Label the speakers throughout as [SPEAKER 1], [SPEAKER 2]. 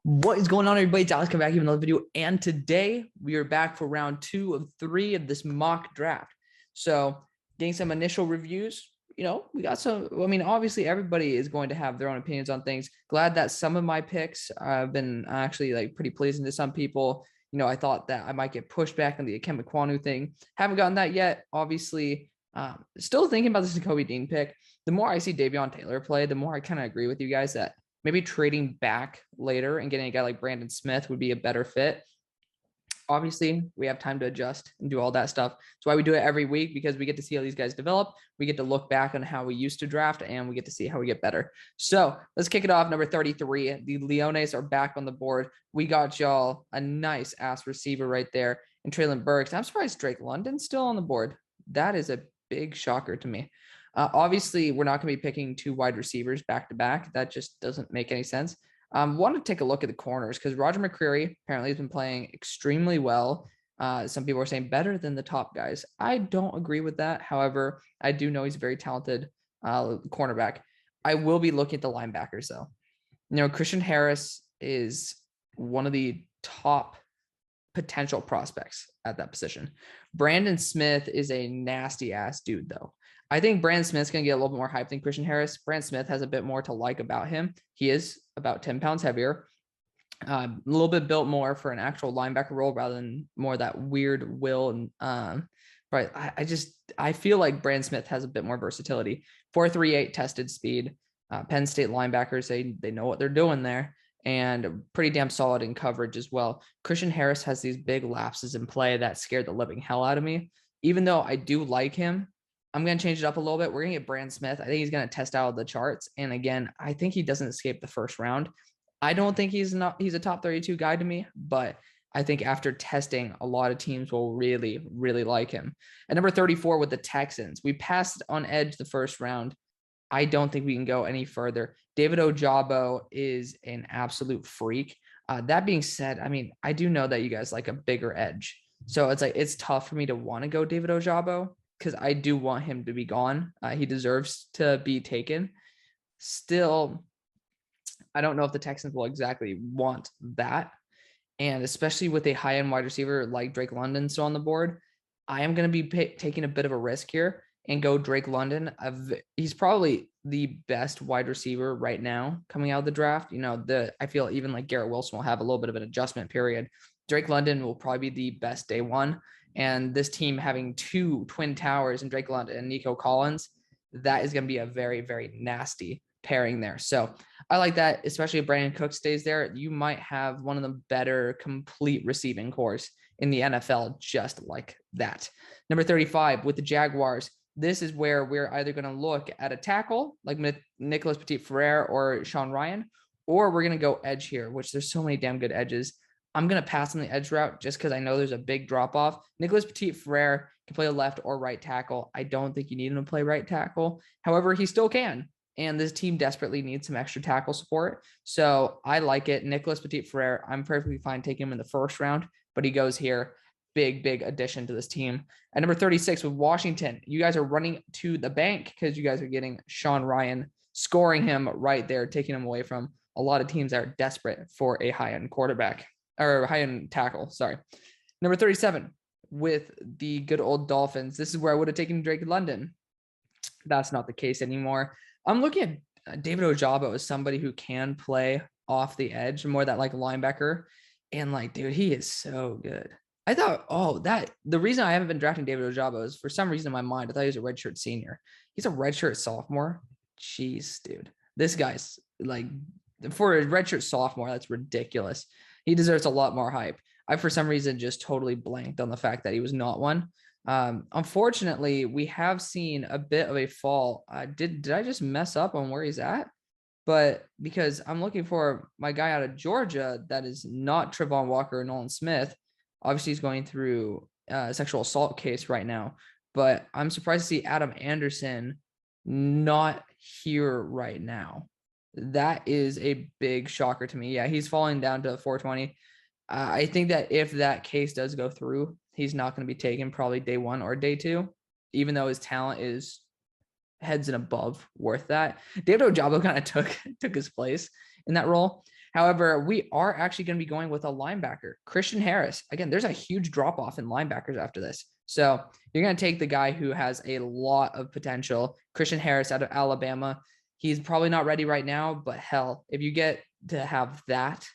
[SPEAKER 1] What is going on, everybody? It's Alex coming back with another video, and today we are back for round 2 of 3 of this mock draft. So, getting some initial reviews. We got some. I mean, obviously, everybody is going to have their own opinions on things. Glad that some of my picks have been actually like pretty pleasing to some people. I thought that I might get pushed back on the Ikem Ekwonu thing. Haven't gotten that yet. Obviously, still thinking about this Jacoby Dean pick. The more I see Davion Taylor play, the more I kind of agree with you guys that maybe trading back later and getting a guy like Brandon Smith would be a better fit. Obviously, we have time to adjust and do all that stuff. That's why we do it every week, because we get to see how these guys develop. We get to look back on how we used to draft, and we get to see how we get better. So let's kick it off. Number 33, the Leones are back on the board. We got y'all a nice ass receiver right there in Treylon Burks. I'm surprised Drake London's still on the board. That is a big shocker to me. Obviously, we're not going to be picking two wide receivers back to back. That just doesn't make any sense. Want to take a look at the corners because Roger McCreary apparently has been playing extremely well. Some people are saying better than the top guys. I don't agree with that. However, I do know he's a very talented cornerback. I will be looking at the linebackers, though. Christian Harris is one of the top potential prospects at that position. Brandon Smith is a nasty ass dude, though. I think Brandon Smith's going to get a little bit more hype than Christian Harris. Brandon Smith has a bit more to like about him. He is about 10 pounds heavier, a little bit built more for an actual linebacker role rather than more that weird will. And but I feel like Brandon Smith has a bit more versatility. 4.38 tested speed. Penn State linebackers, they know what they're doing there, and pretty damn solid in coverage as well. Christian Harris has these big lapses in play that scared the living hell out of me. Even though I do like him, I'm going to change it up a little bit. We're going to get Brandon Smith. I think he's going to test out of the charts. And again, I think he doesn't escape the first round. I don't think he's a top 32 guy to me, but I think after testing, a lot of teams will really, really like him. At number 34 with the Texans, we passed on edge the first round. I don't think we can go any further. David Ojabo is an absolute freak. That being said, I mean, I do know that you guys like a bigger edge. So it's tough for me to want to go David Ojabo because I do want him to be gone. He deserves to be taken. Still, I don't know if the Texans will exactly want that. And especially with a high-end wide receiver like Drake London still on the board, I am going to be taking a bit of a risk here and go Drake London. He's probably the best wide receiver right now coming out of the draft. I feel even like Garrett Wilson will have a little bit of an adjustment period. Drake London will probably be the best day one. And this team having two twin towers in Drake London and Nico Collins, that is going to be a very, very nasty pairing there. So I like that, especially if Brandon Cook stays there. You might have one of the better complete receiving cores in the NFL just like that. Number 35 with the Jaguars. This is where we're either going to look at a tackle like Nicholas Petit-Frere or Sean Ryan, or we're going to go edge here, which there's so many damn good edges. I'm going to pass on the edge route just because I know there's a big drop off. Nicholas Petit-Frere can play a left or right tackle. I don't think you need him to play right tackle. However, he still can. And this team desperately needs some extra tackle support. So I like it. Nicholas Petit-Frere, I'm perfectly fine taking him in the first round, but he goes here. Big, big addition to this team. At number 36 with Washington, you guys are running to the bank because you guys are getting Sean Ryan, scoring him right there, taking him away from a lot of teams that are desperate for a high-end quarterback or high-end tackle. Sorry. Number 37 with the good old Dolphins. This is where I would have taken Drake London. That's not the case anymore. I'm looking at David Ojabo as somebody who can play off the edge, more that like linebacker. And like, dude, he is so good. I thought, the reason I haven't been drafting David Ojabo is for some reason in my mind, I thought he was a redshirt senior. He's a redshirt sophomore. Jeez, dude. This guy's like, for a redshirt sophomore, that's ridiculous. He deserves a lot more hype. I, for some reason, just totally blanked on the fact that he was not one. Unfortunately, we have seen a bit of a fall. Did I just mess up on where he's at? But because I'm looking for my guy out of Georgia, that is not Trevon Walker or Nolan Smith. Obviously, he's going through a sexual assault case right now. But I'm surprised to see Adam Anderson not here right now. That is a big shocker to me. Yeah, he's falling down to 420. I think that if that case does go through, he's not going to be taken probably day one or day two, even though his talent is heads and above worth that. David Ojabo kind of took his place in that role. However, we are actually going to be going with a linebacker, Christian Harris. Again, there's a huge drop off in linebackers after this. So you're going to take the guy who has a lot of potential, Christian Harris out of Alabama. He's probably not ready right now, but hell, if you get to have that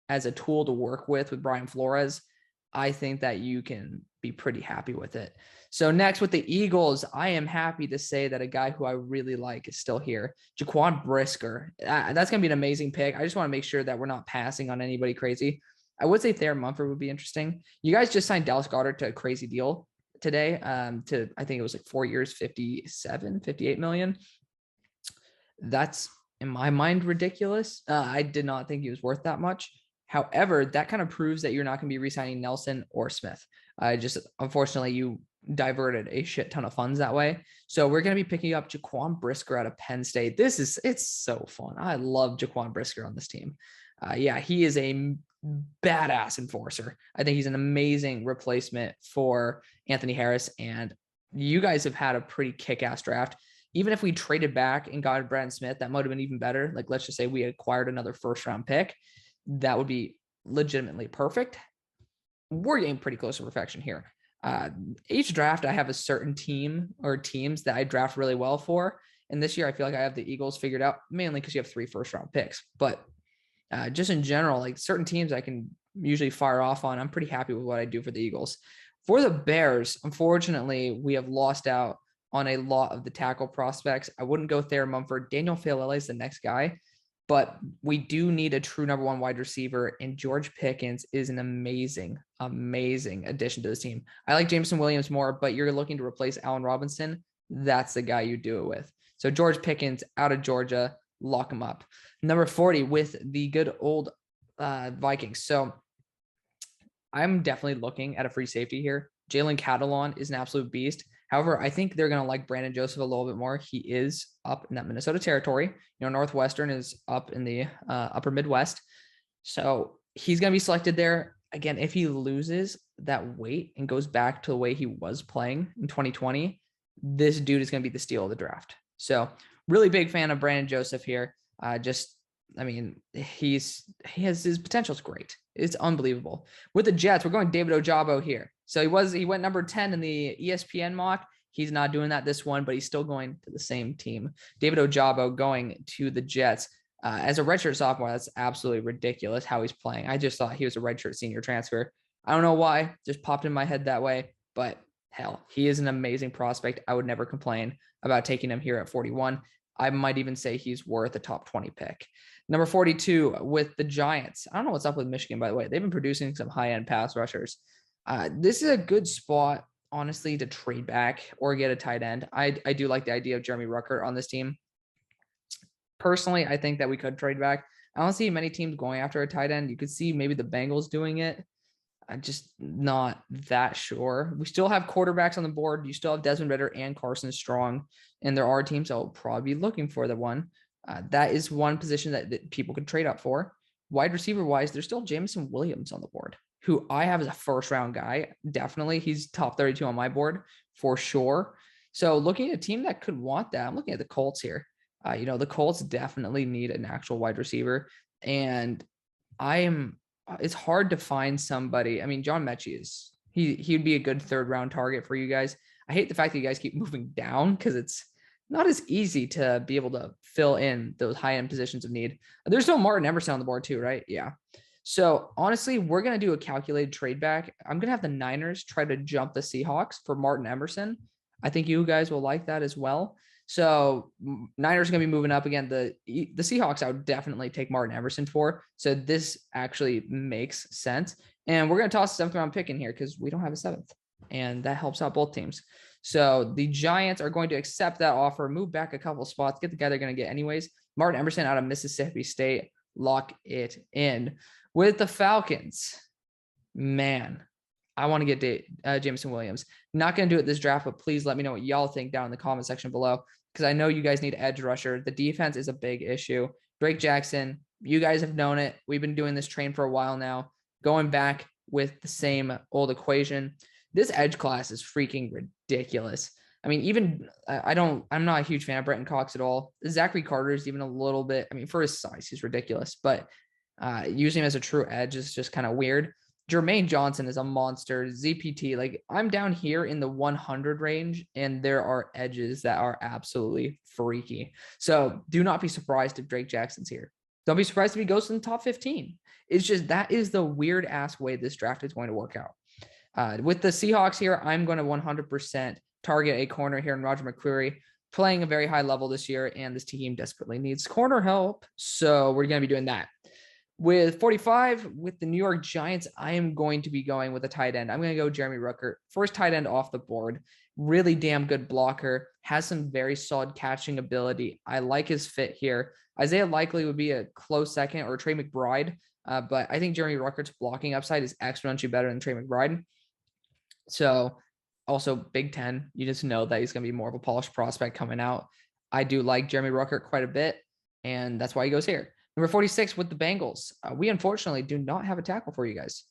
[SPEAKER 1] as a tool to work with Brian Flores, I think that you can be pretty happy with it. So next with the Eagles, I am happy to say that a guy who I really like is still here, Jaquan Brisker. That's going to be an amazing pick. I just want to make sure that we're not passing on anybody crazy. I would say Thayer Mumford would be interesting. You guys just signed Dallas Goedert to a crazy deal today to, I think it was like 4 years, 58 million. That's in my mind ridiculous. I did not think he was worth that much. However, that kind of proves that you're not going to be re-signing Nelson or Smith. Just unfortunately, you diverted a shit ton of funds that way. So we're going to be picking up Jaquan Brisker out of Penn State. It's so fun. I love Jaquan Brisker on this team. Yeah, he is a badass enforcer. I think he's an amazing replacement for Anthony Harris. And you guys have had a pretty kick-ass draft. Even if we traded back and got Brandon Smith, that might have been even better. Like, let's just say we acquired another first-round pick. That would be legitimately perfect. We're getting pretty close to perfection here. Each draft, I have a certain team or teams that I draft really well for. And this year, I feel like I have the Eagles figured out, mainly because you have 3 first-round picks. But just in general, like certain teams I can usually fire off on. I'm pretty happy with what I do for the Eagles. For the Bears, unfortunately, we have lost out on a lot of the tackle prospects. I wouldn't go Thayer Mumford. Daniel Faalele is the next guy. But we do need a true number 1 wide receiver, and George Pickens is an amazing, amazing addition to this team. I like Jameson Williams more, but you're looking to replace Allen Robinson. That's the guy you do it with. So George Pickens out of Georgia, lock him up. Number 40 with the good old Vikings. So I'm definitely looking at a free safety here. Jalen Catalon is an absolute beast. However, I think they're going to like Brandon Joseph a little bit more. He is up in that Minnesota territory. You know, Northwestern is up in the upper Midwest. So he's going to be selected there. Again, if he loses that weight and goes back to the way he was playing in 2020, this dude is going to be the steal of the draft. So really big fan of Brandon Joseph here. He has his potential is great. It's unbelievable. With the Jets, we're going David Ojabo here. So he went number 10 in the ESPN mock. He's not doing that this one, but he's still going to the same team. David Ojabo going to the Jets as a redshirt sophomore. That's absolutely ridiculous how he's playing. I just thought he was a redshirt senior transfer. I don't know why, just popped in my head that way, but hell, he is an amazing prospect. I would never complain about taking him here at 41. I might even say he's worth a top 20 pick. Number 42 with the Giants. I don't know what's up with Michigan, by the way. They've been producing some high-end pass rushers. This is a good spot, honestly, to trade back or get a tight end. I do like the idea of Jeremy Ruckert on this team. Personally, I think that we could trade back. I don't see many teams going after a tight end. You could see maybe the Bengals doing it. I'm just not that sure. We still have quarterbacks on the board. You still have Desmond Ridder and Carson Strong, and there are teams that will probably be looking for the one. That is one position that people could trade up for. Wide receiver wise, there's still Jameson Williams on the board, who I have as a first round guy. Definitely. He's top 32 on my board for sure. So looking at a team that could want that, I'm looking at the Colts here. The Colts definitely need an actual wide receiver. And it's hard to find somebody. I mean, John Mechie he'd be a good 3rd round target for you guys. I hate the fact that you guys keep moving down because it's not as easy to be able to fill in those high-end positions of need. There's no Martin Emerson on the board too, right? Yeah. So honestly, we're going to do a calculated trade back. I'm going to have the Niners try to jump the Seahawks for Martin Emerson. I think you guys will like that as well. So Niners are going to be moving up again. The Seahawks, I would definitely take Martin Emerson for. So this actually makes sense. And we're going to toss the 7th round pick in here because we don't have a 7th. And that helps out both teams. So the Giants are going to accept that offer, move back a couple spots, get the guy they're going to get anyways. Martin Emerson out of Mississippi State. Lock it in. With the Falcons, man, I want to get Jameson Williams. Not going to do it this draft, but please let me know what y'all think down in the comment section below because I know you guys need edge rusher. The defense is a big issue. Drake Jackson, you guys have known it. We've been doing this train for a while now, going back with the same old equation. This edge class is freaking ridiculous. I mean, I'm not a huge fan of Brenton Cox at all. Zachary Carter is even a little bit, for his size, he's ridiculous. But Using him as a true edge is just kind of weird. Jermaine Johnson is a monster. ZPT, like I'm down here in the 100 range, and there are edges that are absolutely freaky. So do not be surprised if Drake Jackson's here. Don't be surprised if he goes in the top 15. It's just that is the weird ass way this draft is going to work out. With the Seahawks here, I'm going to 100% target a corner here in Roger McCreary, playing a very high level this year, and this team desperately needs corner help. So we're going to be doing that. With 45, with the New York Giants, I am going to be going with a tight end. I'm going to go Jeremy Ruckert. First tight end off the board. Really damn good blocker. Has some very solid catching ability. I like his fit here. Isaiah Likely would be a close second, or Trey McBride. But I think Jeremy Ruckert's blocking upside is exponentially better than Trey McBride. So also Big Ten, you just know that he's going to be more of a polished prospect coming out. I do like Jeremy Ruckert quite a bit, and that's why he goes here. Number 46 with the Bengals. We unfortunately do not have a tackle for you guys.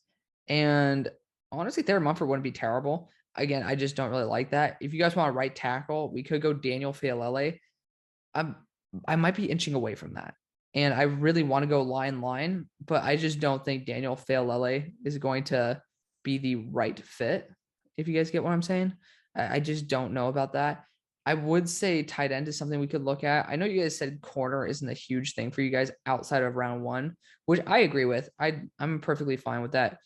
[SPEAKER 1] And honestly, Thayer Mumford wouldn't be terrible. Again, I just don't really like that. If you guys want a right tackle, we could go Daniel Fialele. I might be inching away from that. And I really want to go line, but I just don't think Daniel Fialele is going to be the right fit, if you guys get what I'm saying. I just don't know about that. I would say tight end is something we could look at. I know you guys said corner isn't a huge thing for you guys outside of round one, which I agree with. I'm perfectly fine with that.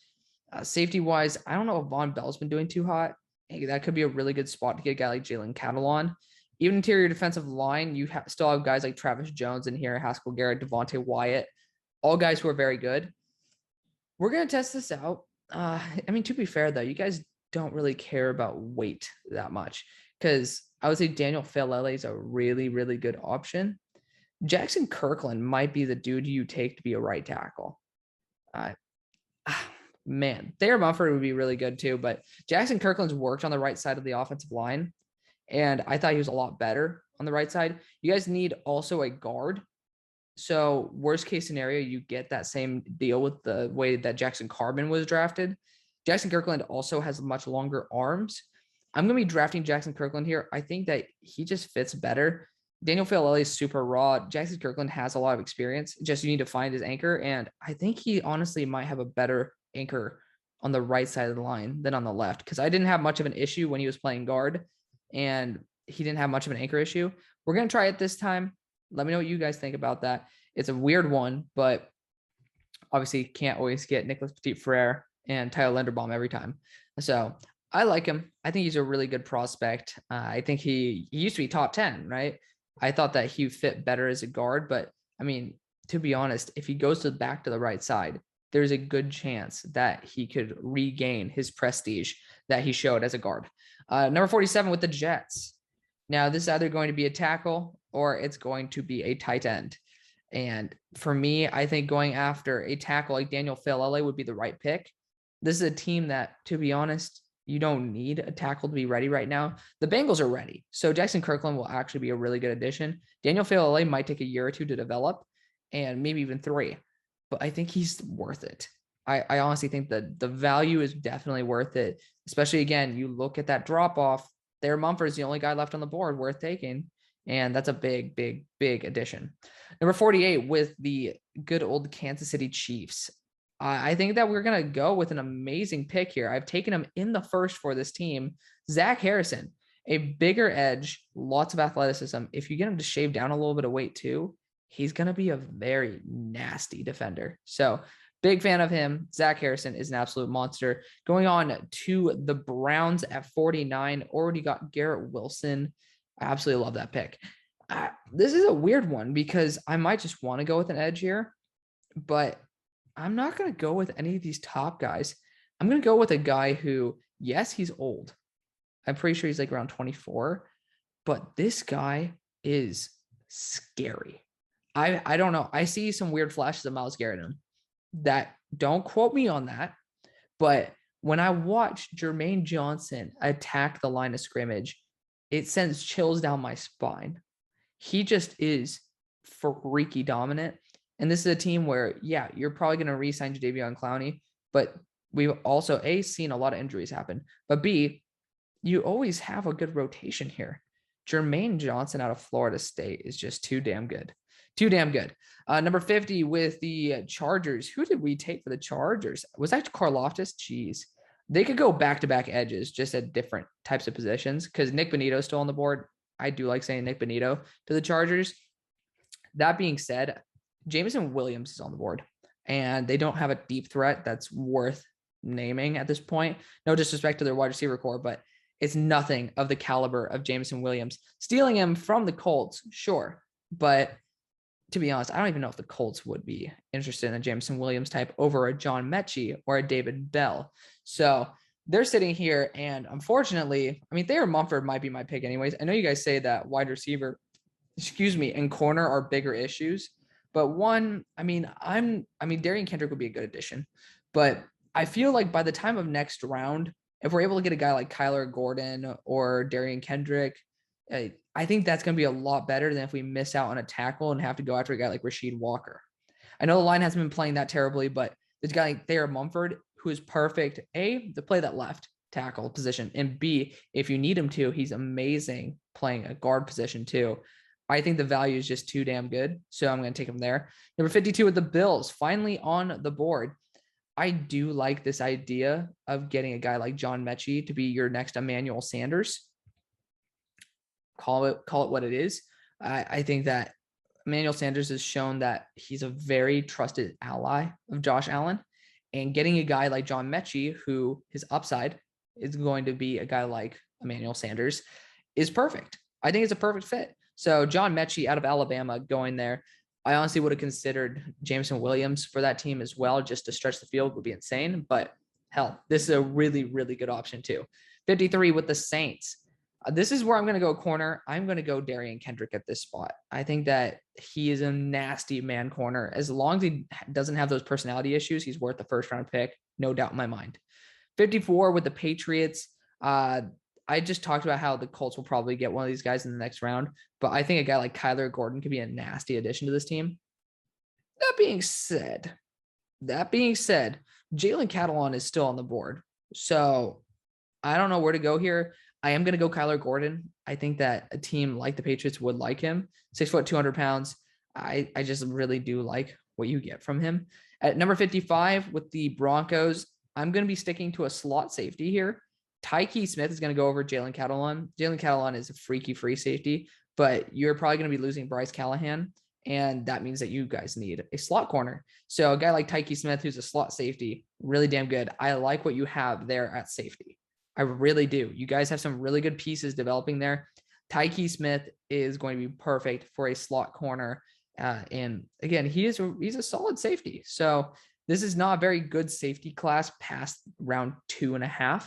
[SPEAKER 1] Safety wise, I don't know if Von Bell's been doing too hot. Hey, that could be a really good spot to get a guy like Jalen Cattle on. Even interior defensive line, you still have guys like Travis Jones in here, Haskell Garrett, Devontae Wyatt, all guys who are very good. We're going to test this out. I mean, to be fair, though, you guys don't really care about weight that much, because I would say Daniel Fialele is a really, really good option. Jackson Kirkland might be the dude you take to be a right tackle. Man, Thayer Mumford would be really good too, but Jackson Kirkland's worked on the right side of the offensive line, and I thought he was a lot better on the right side. You guys need also a guard. So worst case scenario, you get that same deal with the way that Jackson Carbon was drafted. Jackson Kirkland also has much longer arms. I'm going to be drafting Jackson Kirkland here. I think that he just fits better. Daniel Fialele is super raw. Jackson Kirkland has a lot of experience. Just you need to find his anchor. And I think he honestly might have a better anchor on the right side of the line than on the left, because I didn't have much of an issue when he was playing guard, and he didn't have much of an anchor issue. We're going to try it this time. Let me know what you guys think about that. It's a weird one, but obviously can't always get Nicholas Petit-Frere and Tyler Linderbaum every time. So I like him. I think he's a really good prospect. I think he used to be top 10, right? I thought that he fit better as a guard, but I mean, to be honest, if he goes back to the right side, there's a good chance that he could regain his prestige that he showed as a guard. Number 47 with the Jets. Now, this is either going to be a tackle or it's going to be a tight end. And for me, I think going after a tackle like Daniel Fialele would be the right pick. This is a team that, to be honest, you don't need a tackle to be ready right now. The Bengals are ready. So Jackson Kirkland will actually be a really good addition. Daniel Fialele might take a year or two to develop, and maybe even 3. But I think he's worth it. I honestly think that the value is definitely worth it. Especially, again, you look at that drop-off. Thayer Mumford is the only guy left on the board worth taking. And that's a big, big, big addition. Number 48 with the good old Kansas City Chiefs. I think that we're going to go with an amazing pick here. I've taken him in the first for this team. Zach Harrison, a bigger edge, lots of athleticism. If you get him to shave down a little bit of weight too, he's going to be a very nasty defender. So big fan of him. Zach Harrison is an absolute monster. Going on to the Browns at 49, already got Garrett Wilson. I absolutely love that pick. This is a weird one because I might just want to go with an edge here, but I'm not going to go with any of these top guys. I'm going to go with a guy who, yes, he's old. I'm pretty sure he's like around 24, but this guy is scary. I don't know. I see some weird flashes of Myles Garrett in him. That, don't quote me on that, but when I watch Jermaine Johnson attack the line of scrimmage, it sends chills down my spine. He just is freaky dominant. And this is a team where, yeah, you're probably going to re-sign Jadeveon Clowney, but we've also, A, seen a lot of injuries happen, but B, you always have a good rotation here. Jermaine Johnson out of Florida State is just too damn good. Too damn good. Number 50 with the Chargers. Who did we take for the Chargers? Was that Karlaftis? Jeez. They could go back-to-back edges just at different types of positions because Nick Bonito is still on the board. I do like saying Nick Bonito to the Chargers. That being said, Jameson Williams is on the board, and they don't have a deep threat that's worth naming at this point. No disrespect to their wide receiver core, but it's nothing of the caliber of Jameson Williams. Stealing him from the Colts, sure, but to be honest, I don't even know if the Colts would be interested in a Jameson Williams type over a John Mechie or a David Bell. So they're sitting here, and unfortunately, I mean, Thayer Mumford might be my pick anyways. I know you guys say that wide receiver, and corner are bigger issues, but Darian Kendrick would be a good addition, but I feel like by the time of next round, if we're able to get a guy like Kyler Gordon or Darian Kendrick, I think that's going to be a lot better than if we miss out on a tackle and have to go after a guy like Rasheed Walker. I know the line hasn't been playing that terribly, but this guy like Thayer Mumford, who is perfect, A, to play that left tackle position, and B, if you need him to, he's amazing playing a guard position too. I think the value is just too damn good, so I'm going to take him there. Number 52 with the Bills, finally on the board. I do like this idea of getting a guy like John Mechie to be your next Emmanuel Sanders. Call it what it is. I think that Emmanuel Sanders has shown that he's a very trusted ally of Josh Allen, and getting a guy like John Mechie, who his upside is going to be a guy like Emmanuel Sanders, is perfect. I think it's a perfect fit. So John Mechie out of Alabama going there. I honestly would have considered Jameson Williams for that team as well, just to stretch the field would be insane. But hell, this is a really, really good option too. 53 with the Saints. This is where I'm going to go corner. I'm going to go Darian Kendrick at this spot. I think that he is a nasty man corner. As long as he doesn't have those personality issues, he's worth the first round pick. No doubt in my mind. 54 with the Patriots. I just talked about how the Colts will probably get one of these guys in the next round, but I think a guy like Kyler Gordon could be a nasty addition to this team. That being said, Jalen Catalon is still on the board. So I don't know where to go here. I am going to go Kyler Gordon. I think that a team like the Patriots would like him. 6 foot, 200 pounds. I just really do like what you get from him. At number 55 with the Broncos, I'm going to be sticking to a slot safety here. Tyke Smith is going to go over Jalen Catalon. Jalen Catalon is a freaky free safety, but you're probably going to be losing Bryce Callahan, and that means that you guys need a slot corner. So a guy like Tyke Smith, who's a slot safety, really damn good. I like what you have there at safety. I really do. You guys have some really good pieces developing there. Tyke Smith is going to be perfect for a slot corner. And again, he's a solid safety. So this is not a very good safety class past round 2.5.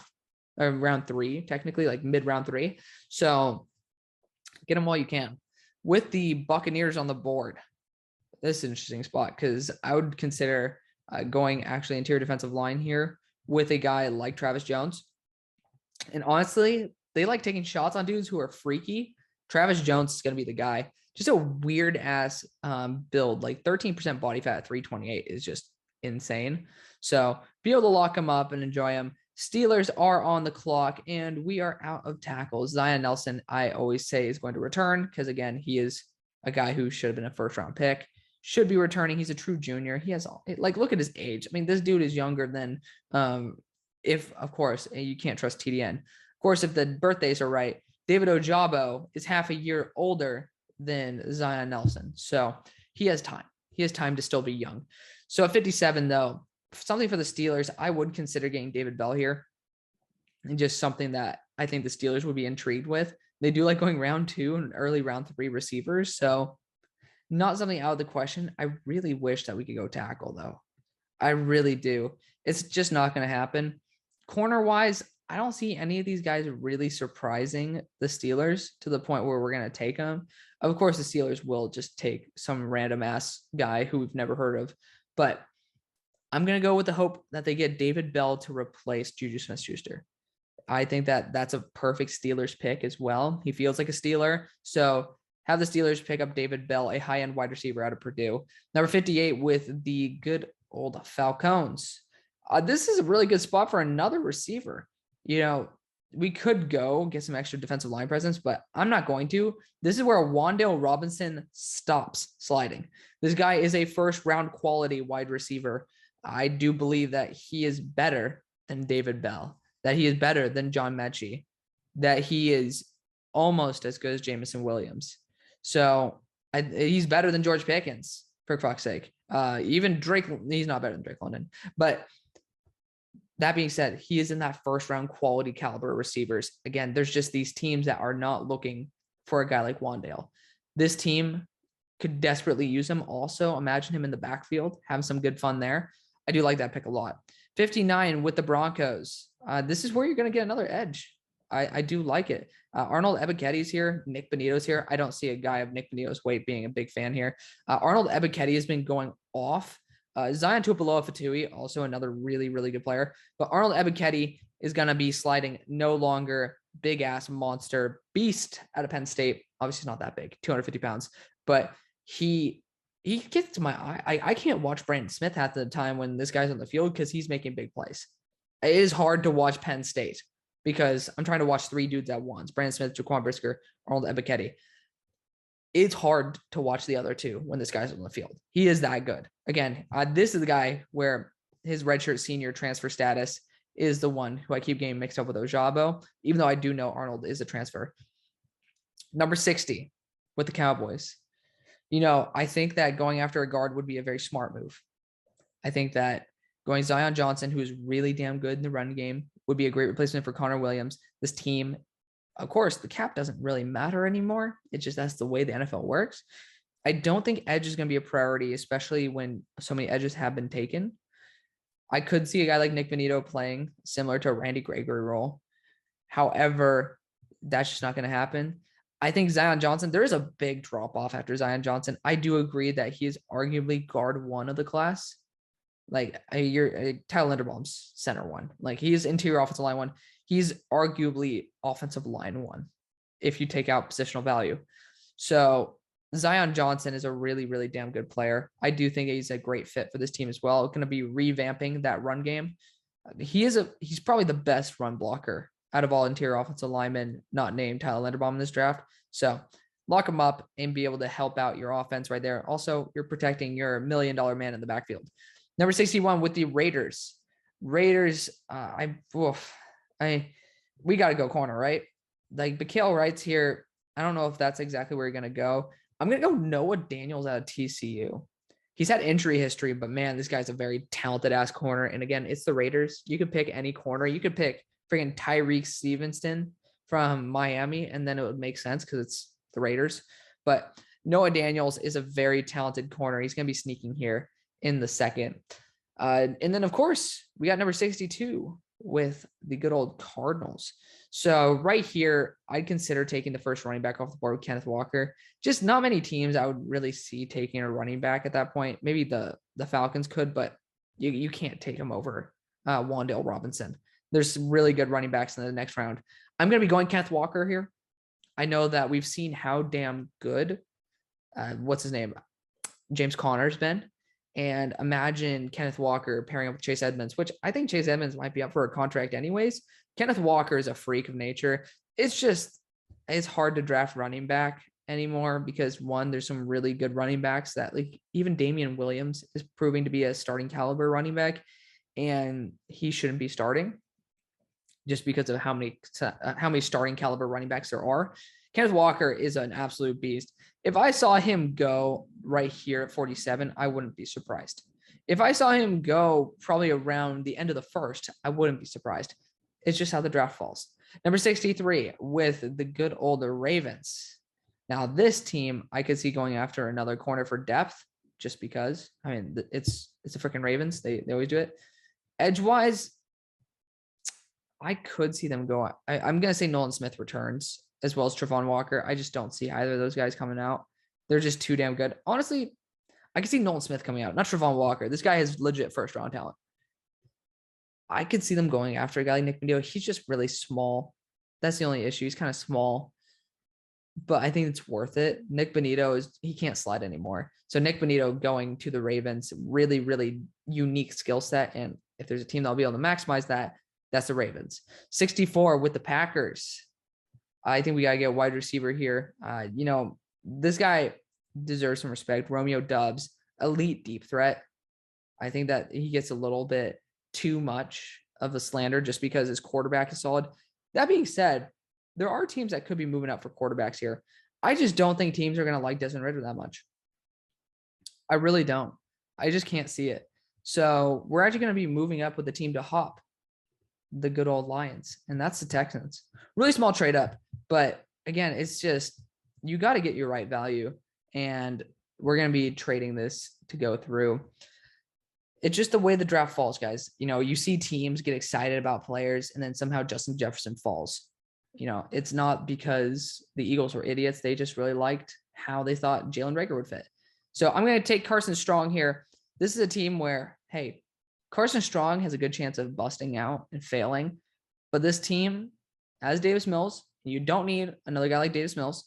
[SPEAKER 1] Or round 3, technically, like mid round 3. So get them while you can. With the Buccaneers on the board, this is an interesting spot because I would consider going actually interior defensive line here with a guy like Travis Jones. And honestly, they like taking shots on dudes who are freaky. Travis Jones is going to be the guy. Just a weird ass build, like 13% body fat at 328 is just insane. So be able to lock him up and enjoy him. Steelers are on the clock, and we are out of tackles. Zion Nelson, I always say, is going to return because, again, he is a guy who should have been a first-round pick. Should be returning. He's a true junior. He has, like, look at his age. I mean, this dude is younger than, if, of course, you can't trust TDN. Of course, if the birthdays are right, David Ojabo is half a year older than Zion Nelson. So he has time. He has time to still be young. So at 57, though, something for the Steelers, I would consider getting David Bell here. And just something that I think the Steelers would be intrigued with. They do like going round 2 and early round 3 receivers. So not something out of the question. I really wish that we could go tackle, though. I really do. It's just not going to happen. Corner-wise, I don't see any of these guys really surprising the Steelers to the point where we're going to take them. Of course, the Steelers will just take some random-ass guy who we've never heard of. But I'm going to go with the hope that they get David Bell to replace Juju Smith-Schuster. I think that that's a perfect Steelers pick as well. He feels like a Steeler. So have the Steelers pick up David Bell, a high-end wide receiver out of Purdue. Number 58 with the good old Falcons. This is a really good spot for another receiver. You know, we could go get some extra defensive line presence, but I'm not going to. This is where Wan'Dale Robinson stops sliding. This guy is a first round quality wide receiver. I do believe that he is better than David Bell, that he is better than John Mechie, that he is almost as good as Jameson Williams. So he's better than George Pickens, for fuck's sake. Even Drake, he's not better than Drake London. But that being said, he is in that first round quality caliber receivers. Again, there's just these teams that are not looking for a guy like Wan'Dale. This team could desperately use him. Also, imagine him in the backfield, having some good fun there. I do like that pick a lot. 59 with the Broncos. This is where you're going to get another edge. I do like it. Arnold Ebiketti's here. Nick Bonito's here. I don't see a guy of Nick Bonito's weight being a big fan here. Arnold Ebiketti has been going off. Zion Tupuola-Fatui, also another really, really good player. But Arnold Ebiketti is going to be sliding no longer big-ass monster beast out of Penn State. Obviously, he's not that big, 250 pounds. But he gets to my eye. I can't watch Brandon Smith half the time when this guy's on the field because he's making big plays. It is hard to watch Penn State because I'm trying to watch three dudes at once. Brandon Smith, Jaquan Brisker, Arnold Ebiketti. It's hard to watch the other two when this guy's on the field. He is that good. Again, this is the guy where his redshirt senior transfer status is the one who I keep getting mixed up with Ojabo, even though I do know Arnold is a transfer. Number 60 with the Cowboys. I think that going after a guard would be a very smart move. I think that going Zion Johnson, who is really damn good in the run game, would be a great replacement for Connor Williams. This team, of course, the cap doesn't really matter anymore. It's just that's the way the NFL works. I don't think edge is going to be a priority, especially when so many edges have been taken. I could see a guy like Nick Bonito playing similar to a Randy Gregory role. However, that's just not going to happen. I think Zion Johnson, there is a big drop off after Zion Johnson. I do agree that he is arguably guard one of the class. Like Tyler Linderbaum's center one. Like he's interior offensive line one. He's arguably offensive line one if you take out positional value. So Zion Johnson is a really, really damn good player. I do think he's a great fit for this team as well. Going to be revamping that run game. He's probably the best run blocker out of all interior offensive linemen not named Tyler Linderbaum in this draft. So lock him up and be able to help out your offense right there. Also, you're protecting your $1 million man in the backfield. Number 61 with the Raiders. Raiders, we got to go corner, right? Like Bakale Wright's here. I don't know if that's exactly where you're going to go. I'm going to go Noah Daniels out of TCU. He's had injury history, but man, this guy's a very talented ass corner. And again, it's the Raiders. You could pick any corner. You could pick freaking Tyreek Stevenson from Miami, and then it would make sense because it's the Raiders. But Noah Daniels is a very talented corner. He's going to be sneaking here in the second. And then, of course, we got number 62 with the good old Cardinals. So right here, I'd consider taking the first running back off the board with Kenneth Walker. Just not many teams I would really see taking a running back at that point. Maybe the Falcons could, but you can't take him over Wan'Dale Robinson. There's some really good running backs in the next round. I'm going to be going Kenneth Walker here. I know that we've seen how damn good, what's his name? James Conner's been. And imagine Kenneth Walker pairing up with Chase Edmonds, which I think Chase Edmonds might be up for a contract anyways. Kenneth Walker is a freak of nature. It's hard to draft running back anymore because one, there's some really good running backs that like even Damian Williams is proving to be a starting caliber running back, and he shouldn't be starting just because of how many starting caliber running backs there are. Kenneth Walker is an absolute beast. If I saw him go right here at 47, I wouldn't be surprised. If I saw him go probably around the end of the first, I wouldn't be surprised. It's just how the draft falls. Number 63 with the good old Ravens. Now this team, I could see going after another corner for depth just because, I mean, it's the freaking Ravens. They always do it. Edge-wise, I could see them go. I'm going to say Nolan Smith returns as well as Trevon Walker. I just don't see either of those guys coming out. They're just too damn good. Honestly, I could see Nolan Smith coming out, not Trevon Walker. This guy has legit first-round talent. I could see them going after a guy like Nick Bonito. He's just really small. That's the only issue. He's kind of small, but I think it's worth it. Nick Bonito he can't slide anymore. So Nick Bonito going to the Ravens, really, really unique skill set. And if there's a team that'll be able to maximize that, That's the Ravens. 64 with the Packers. I think we got to get a wide receiver here. This guy deserves some respect. Romeo Doubs, elite deep threat. I think that he gets a little bit too much of a slander just because his quarterback is solid. That being said, there are teams that could be moving up for quarterbacks here. I just don't think teams are going to like Desmond Ridder that much. I really don't. I just can't see it. So we're actually going to be moving up with the team to hop, the good old Lions, and that's the Texans. Really small trade up, but again, it's just you got to get your right value, and we're going to be trading this to go through. It's just the way the draft falls, guys. You see teams get excited about players, and then somehow Justin Jefferson falls. It's not because the Eagles were idiots. They just really liked how they thought Jalen Reagor would fit. So I'm going to take Carson Strong here. This is a team where, hey, Carson Strong has a good chance of busting out and failing. But this team has Davis Mills. You don't need another guy like Davis Mills.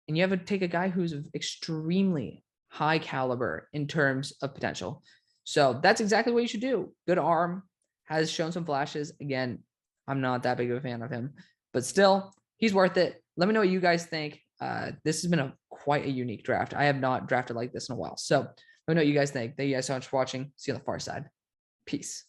[SPEAKER 1] And you have to take a guy who's extremely high caliber in terms of potential. So that's exactly what you should do. Good arm, has shown some flashes. Again, I'm not that big of a fan of him, but still, he's worth it. Let me know what you guys think. This has been quite a unique draft. I have not drafted like this in a while. So let me know what you guys think. Thank you guys so much for watching. See you on the far side. Peace.